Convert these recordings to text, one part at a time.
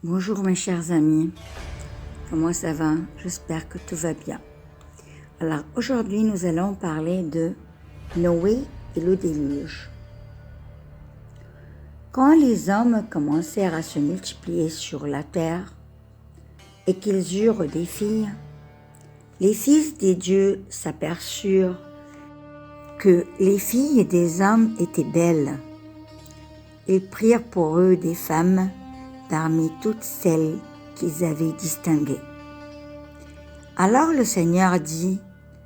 Bonjour mes chers amis, comment ça va? J'espère que tout va bien. Alors aujourd'hui nous allons parler de Noé et le déluge. Quand les hommes commencèrent à se multiplier sur la terre et qu'ils eurent des filles, les fils des dieux s'aperçurent que les filles des hommes étaient belles. Ils prirent pour eux des femmes parmi toutes celles qu'ils avaient distinguées. Alors le Seigneur dit,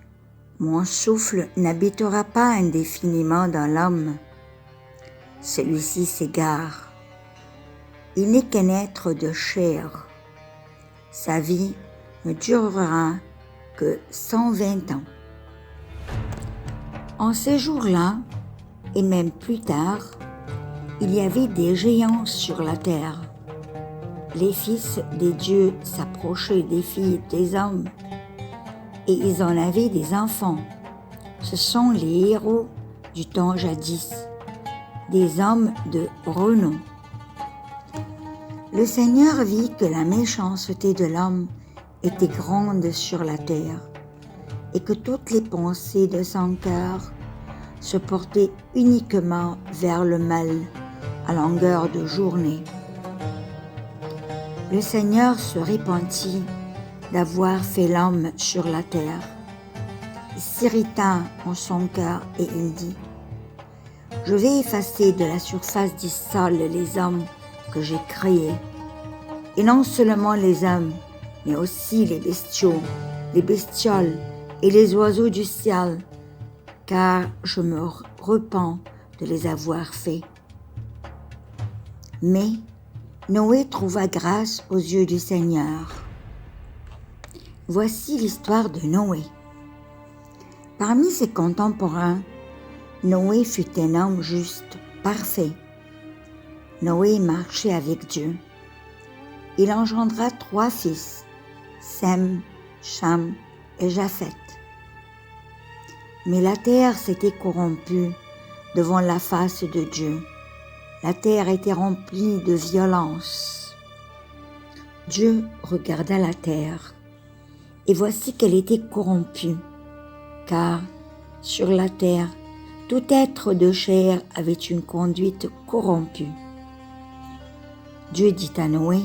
« Mon souffle n'habitera pas indéfiniment dans l'homme. Celui-ci s'égare. Il n'est qu'un être de chair. Sa vie ne durera que 120 ans. » En ces jours-là, et même plus tard, il y avait des géants sur la terre. Les fils des dieux s'approchaient des filles des hommes et ils en avaient des enfants. Ce sont les héros du temps jadis, des hommes de renom. Le Seigneur vit que la méchanceté de l'homme était grande sur la terre et que toutes les pensées de son cœur se portaient uniquement vers le mal à longueur de journée. Le Seigneur se repentit d'avoir fait l'homme sur la terre. Il s'irrita en son cœur et il dit, « Je vais effacer de la surface du sol les hommes que j'ai créés, et non seulement les hommes, mais aussi les bestiaux, les bestioles et les oiseaux du ciel, car je me repens de les avoir faits. » Mais Noé trouva grâce aux yeux du Seigneur. Voici l'histoire de Noé. Parmi ses contemporains, Noé fut un homme juste, parfait. Noé marchait avec Dieu. Il engendra 3 fils, Sem, Cham et Japheth. Mais la terre s'était corrompue devant la face de Dieu. La terre était remplie de violence. Dieu regarda la terre, et voici qu'elle était corrompue, car sur la terre, tout être de chair avait une conduite corrompue. Dieu dit à Noé,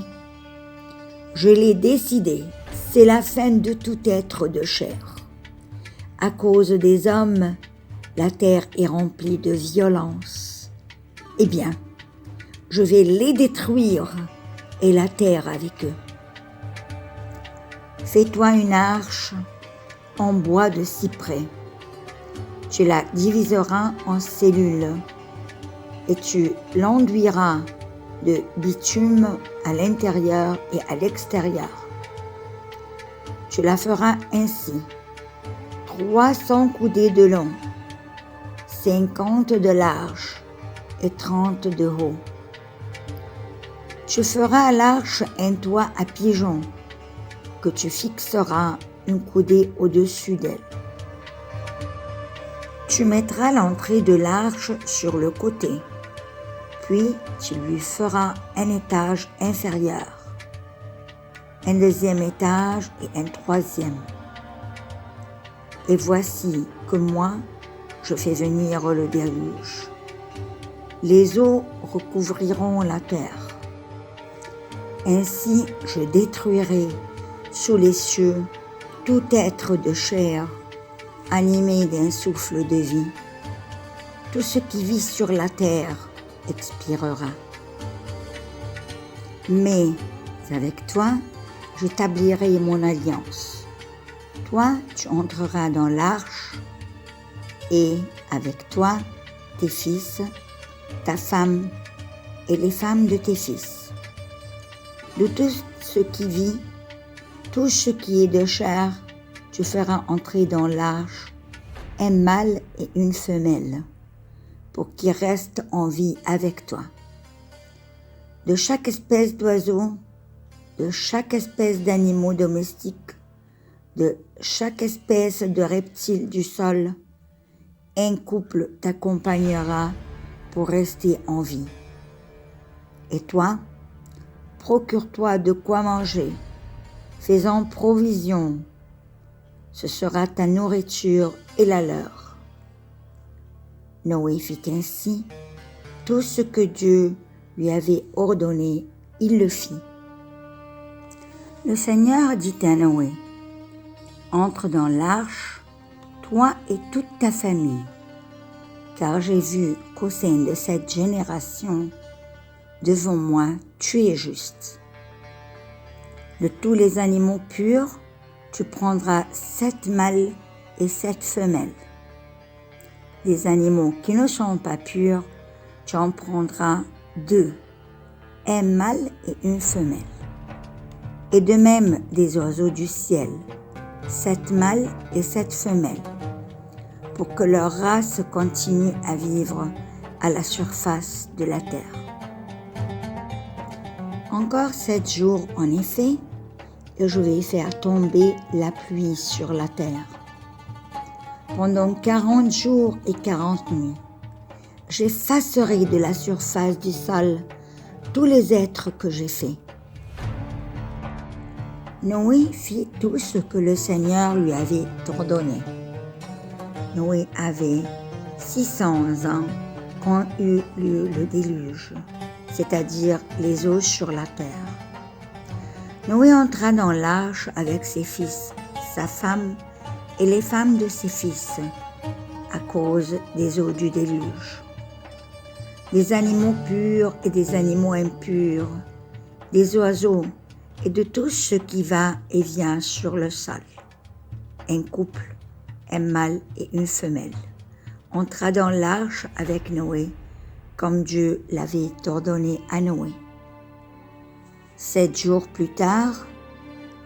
« Je l'ai décidé, c'est la fin de tout être de chair. À cause des hommes, la terre est remplie de violence. Eh bien, je vais les détruire et la terre avec eux. Fais-toi une arche en bois de cyprès. Tu la diviseras en cellules et tu l'enduiras de bitume à l'intérieur et à l'extérieur. Tu la feras ainsi, 300 coudées de long, 50 de large et 30 de haut. Tu feras à l'arche un toit à pigeons que tu fixeras une coudée au-dessus d'elle. Tu mettras l'entrée de l'arche sur le côté, puis tu lui feras un étage inférieur, un deuxième étage et un troisième. Et voici que moi, je fais venir le déluge. Les eaux recouvriront la terre. Ainsi, je détruirai sous les cieux tout être de chair animé d'un souffle de vie. Tout ce qui vit sur la terre expirera. Mais avec toi, j'établirai mon alliance. Toi, tu entreras dans l'arche et avec toi, tes fils, ta femme et les femmes de tes fils. De tout ce qui vit, tout ce qui est de chair, tu feras entrer dans l'arche un mâle et une femelle, pour qu'ils restent en vie avec toi. De chaque espèce d'oiseau, de chaque espèce d'animaux domestiques, de chaque espèce de reptile du sol, un couple t'accompagnera pour rester en vie. Et toi, procure-toi de quoi manger, fais-en provision, ce sera ta nourriture et la leur. Noé fit ainsi, tout ce que Dieu lui avait ordonné, il le fit. Le Seigneur dit à Noé, entre dans l'arche, toi et toute ta famille, car j'ai vu qu'au sein de cette génération, devant moi, tu es juste. De tous les animaux purs, tu prendras 7 mâles et 7 femelles. Des animaux qui ne sont pas purs, tu en prendras 2, un mâle et une femelle. Et de même des oiseaux du ciel, 7 mâles et 7 femelles, pour que leur race continue à vivre à la surface de la terre. Encore 7 jours en effet, et je vais faire tomber la pluie sur la terre. Pendant 40 jours et 40 nuits, j'effacerai de la surface du sol tous les êtres que j'ai faits. Noé fit tout ce que le Seigneur lui avait ordonné. Noé avait 600 ans quand eut lieu le déluge, c'est-à-dire les eaux sur la terre. Noé entra dans l'arche avec ses fils, sa femme et les femmes de ses fils, à cause des eaux du déluge. Des animaux purs et des animaux impurs, des oiseaux et de tout ce qui va et vient sur le sol. Un couple, un mâle et une femelle, entra dans l'arche avec Noé, comme Dieu l'avait ordonné à Noé. 7 jours plus tard,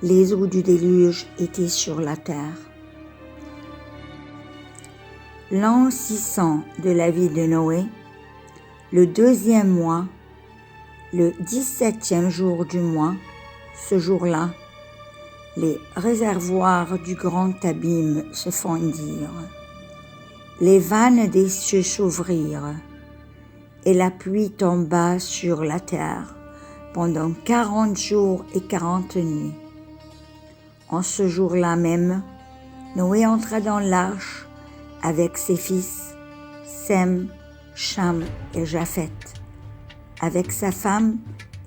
les eaux du déluge étaient sur la terre. L'an 600 de la vie de Noé, le 2e mois, le 17e jour du mois, ce jour-là, les réservoirs du grand abîme se fondirent, les vannes des cieux s'ouvrirent, et la pluie tomba sur la terre pendant 40 jours et 40 nuits. En ce jour-là même, Noé entra dans l'arche avec ses fils, Sem, Cham et Japheth, avec sa femme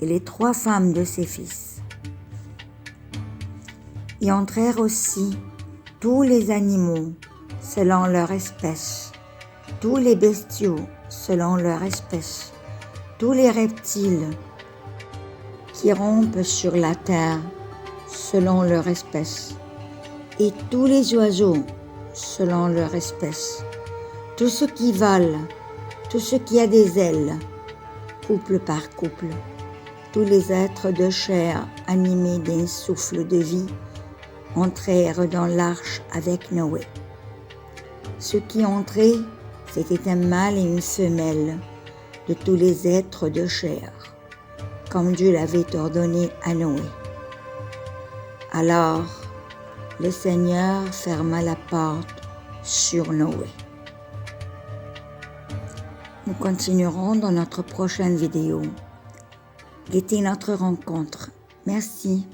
et les 3 femmes de ses fils. Y entrèrent aussi tous les animaux selon leur espèce, tous les bestiaux selon leur espèce, tous les reptiles qui rampent sur la terre selon leur espèce, et tous les oiseaux selon leur espèce, tout ce qui vole, tout ce qui a des ailes, couple par couple, tous les êtres de chair animés d'un souffle de vie entrèrent dans l'arche avec Noé. Ceux qui entraient, c'était un mâle et une femelle de tous les êtres de chair, comme Dieu l'avait ordonné à Noé. Alors, le Seigneur ferma la porte sur Noé. Nous continuerons dans notre prochaine vidéo. Guettez notre rencontre. Merci.